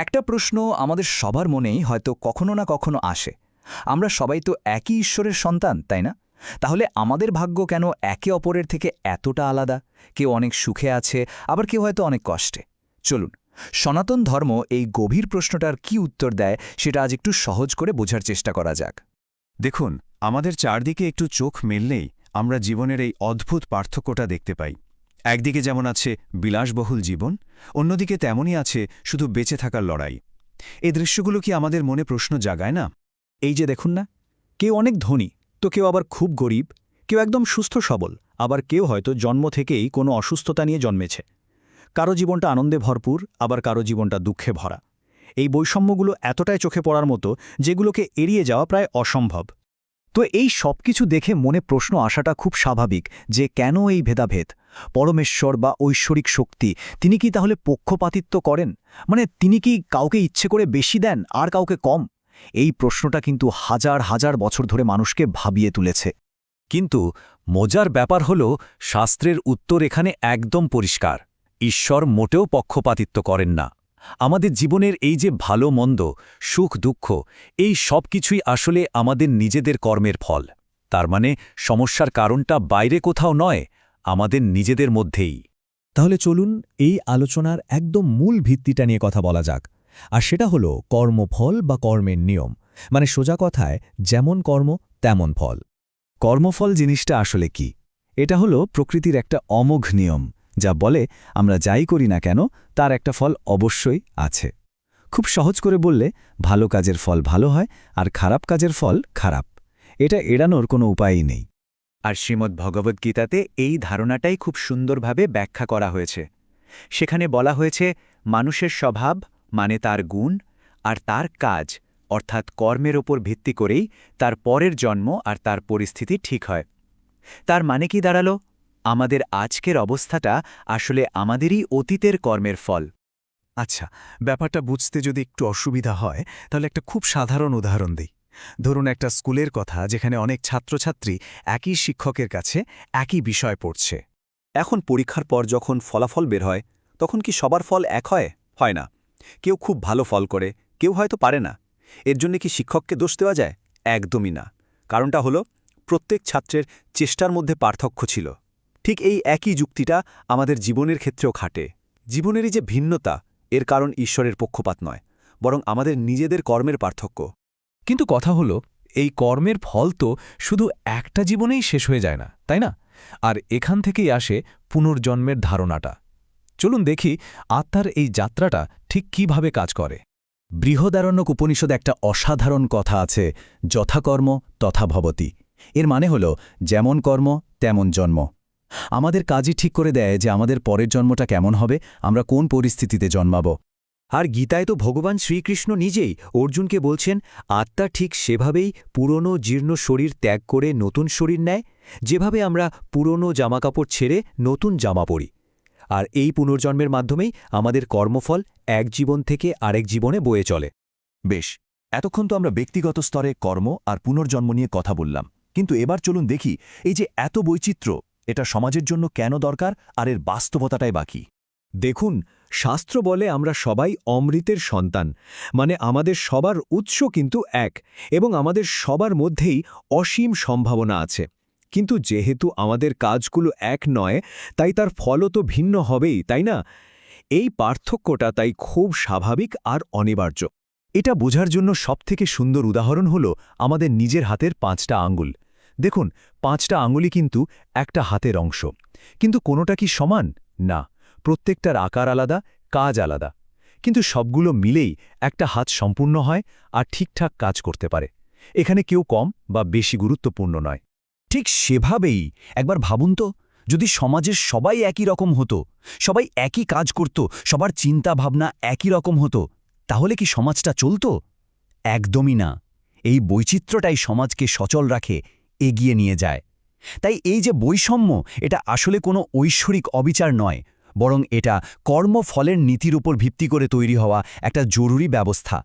একটা প্রশ্ন আমাদের সবার মনেই হয়তো কখনো না কখনো আসে। আমরা সবাই তো একই ঈশ্বরের সন্তান, তাই না? তাহলে আমাদের ভাগ্য কেন একে অপরের থেকে এতটা আলাদা? কেউ অনেক সুখে আছে, আবার কেউ হয়তো অনেক কষ্টে। চলুন, সনাতন ধর্ম এই গভীর প্রশ্নটার কি উত্তর দেয় সেটা আজ একটু সহজ করে বোঝার চেষ্টা করা যাক। দেখুন, আমাদের চারদিকে একটু চোখ মেললেই আমরা জীবনের এই অদ্ভুত পার্থক্যটা দেখতে পাই। একদিকে যেমন আছে বিলাসবহুল জীবন, অন্যদিকে তেমনই আছে শুধু বেঁচে থাকার লড়াই। এই দৃশ্যগুলো কি আমাদের মনে প্রশ্ন জাগায় না? এই যে দেখুন না, কেউ অনেক ধনী, তো কেউ আবার খুব গরিব, কেউ একদম সুস্থ সবল, আবার কেউ হয়তো জন্ম থেকেই কোনো অসুস্থতা নিয়ে জন্মেছে। কারো জীবনটা আনন্দে ভরপুর, আবার কারো জীবনটা দুঃখে ভরা। এই বৈষম্যগুলো এতটাই চোখে পড়ার মতো যেগুলোকে এড়িয়ে যাওয়া প্রায় অসম্ভব। তো এই সব কিছু দেখে মনে প্রশ্ন আসাটা খুব স্বাভাবিক যে কেন এই ভেদাভেদ? পরমেশ্বর বা ঐশ্বরিক শক্তি তিনি কি তাহলে পক্ষপাতিত্ব করেন? মানে তিনি কি কাউকে ইচ্ছে করে বেশি দেন আর কাউকে কম? এই প্রশ্নটা কিন্তু হাজার হাজার বছর ধরে মানুষকে ভাবিয়ে তুলেছে। কিন্তু মজার ব্যাপার হল, শাস্ত্রের উত্তর এখানে একদম পরিষ্কার। ঈশ্বর মোটেও পক্ষপাতিত্ব করেন না। আমাদের জীবনের এই যে ভালো মন্দ, সুখ দুঃখ, এই সব কিছুই আসলে আমাদের নিজেদের কর্মের ফল। তার মানে সমস্যার কারণটা বাইরে কোথাও নয়, আমাদের নিজেদের মধ্যেই। তাহলে চলুন এই আলোচনার একদম মূল ভিত্তিটা নিয়ে কথা বলা যাক। আর সেটা হলো কর্মফল বা কর্মের নিয়ম। মানে সোজা কথায়, যেমন কর্ম তেমন ফল। কর্মফল জিনিসটা আসলে কি? এটা হলো প্রকৃতির একটা অমোঘ নিয়ম, যা বলে আমরা যাই করি না কেন তার একটা ফল অবশ্যই আছে। খুব সহজ করে বললে, ভালো কাজের ফল ভালো হয় আর খারাপ কাজের ফল খারাপ। এটা এড়ানোর কোনো উপায়ই নেই। আর শ্রীমদ্ভগবদ্গীতাতে এই ধারণাটাই খুব সুন্দরভাবে ব্যাখ্যা করা হয়েছে। সেখানে বলা হয়েছে, মানুষের স্বভাব মানে তার গুণ আর তার কাজ অর্থাৎ কর্মের ওপর ভিত্তি করেই তার পরের জন্ম আর তার পরিস্থিতি ঠিক হয়। তার মানে কি দাঁড়ালো? আমাদের আজকের অবস্থাটা আসলে আমাদেরই অতীতের কর্মের ফল। আচ্ছা, ব্যাপারটা বুঝতে যদি একটু অসুবিধা হয়, তাহলে একটা খুব সাধারণ উদাহরণ দিই। ধরুন একটা স্কুলের কথা, যেখানে অনেক ছাত্রছাত্রী একই শিক্ষকের কাছে একই বিষয় পড়ছে। এখন পরীক্ষার পর যখন ফলাফল বের হয়, তখন কি সবার ফল এক হয়? হয় না। কেউ খুব ভালো ফল করে, কেউ হয়তো পারে না। এর জন্য কি শিক্ষককে দোষ দেওয়া যায়? একদমই না। কারণটা হলো, প্রত্যেক ছাত্রের চেষ্টার মধ্যে পার্থক্য ছিল। ঠিক এই একই যুক্তিটা আমাদের জীবনের ক্ষেত্রেও খাটে। জীবনেরই যে ভিন্নতা, এর কারণ ঈশ্বরের পক্ষপাত নয়, বরং আমাদের নিজেদের কর্মের পার্থক্য। কিন্তু কথা হলো, এই কর্মের ফল তো শুধু একটা জীবনেই শেষ হয়ে যায় না, তাই না? আর এখান থেকেই আসে পুনর্জন্মের ধারণাটা। চলুন দেখি আত্মার এই যাত্রাটা ঠিক কিভাবে কাজ করে। বৃহদারণ্যক উপনিষদ একটা অসাধারণ কথা আছে, যথাকর্ম তথা ভবতি। এর মানে হল, যেমন কর্ম তেমন জন্ম। আমাদের কাজই ঠিক করে দেয় যে আমাদের পরের জন্মটা কেমন হবে, আমরা কোন পরিস্থিতিতে জন্মাব। আর গীতায় তো ভগবান শ্রীকৃষ্ণ নিজেই অর্জুনকে বলছেন, আত্মা ঠিক সেভাবেই পুরনো জীর্ণ শরীর ত্যাগ করে নতুন শরীর নেয়, যেভাবে আমরা পুরনো জামাকাপড় ছেড়ে নতুন জামা পরি। আর এই পুনর্জন্মের মাধ্যমেই আমাদের কর্মফল এক জীবন থেকে আরেক জীবনে বয়ে চলে। বেশ, এতক্ষণ তো আমরা ব্যক্তিগত স্তরে কর্ম আর পুনর্জন্ম নিয়ে কথা বললাম, কিন্তু এবার চলুন দেখি এই যে এত বৈচিত্র্য, এটা সমাজের জন্য কেন দরকার আর এর বাস্তবতাটাই বাকি। দেখুন, শাস্ত্র বলে আমরা সবাই অমৃতের সন্তান, মানে আমাদের সবার উৎস কিন্তু এক, এবং আমাদের সবার মধ্যেই অসীম সম্ভাবনা আছে। কিন্তু যেহেতু আমাদের কাজগুলো এক নয়, তাই তার ফলও তো ভিন্ন হবেই, তাই না? এই পার্থক্যটা তাই খুব স্বাভাবিক আর অনিবার্য। এটা বোঝার জন্য সবথেকে সুন্দর উদাহরণ হল আমাদের নিজের হাতের 5টা আঙুল। দেখুন, 5টা আঙুলই কিন্তু একটা হাতের অংশ, কিন্তু কোনোটা কি সমান? না, প্রত্যেকটার আকার আলাদা, কাজ আলাদা। কিন্তু সবগুলো মিলেই একটা হাত সম্পূর্ণ হয় আর ঠিকঠাক কাজ করতে পারে। এখানে কেউ কম বা বেশি গুরুত্বপূর্ণ নয়। ঠিক সেভাবেই একবার ভাবুন তো, যদি সমাজের সবাই একই রকম হতো, সবাই একই কাজ করত, সবার চিন্তা ভাবনা একই রকম হতো, তাহলে কি সমাজটা চলত? একদমই না। এই বৈচিত্র্যটাই সমাজকে সচল রাখে, এগিয়ে নিয়ে যায়। তাই এই যে বৈষম্য, এটা আসলে কোনো ঐশ্বরিক অবিচার নয়, বরং এটা কর্মফলের নীতির উপর ভিত্তি করে তৈরি হওয়া একটা জরুরি ব্যবস্থা।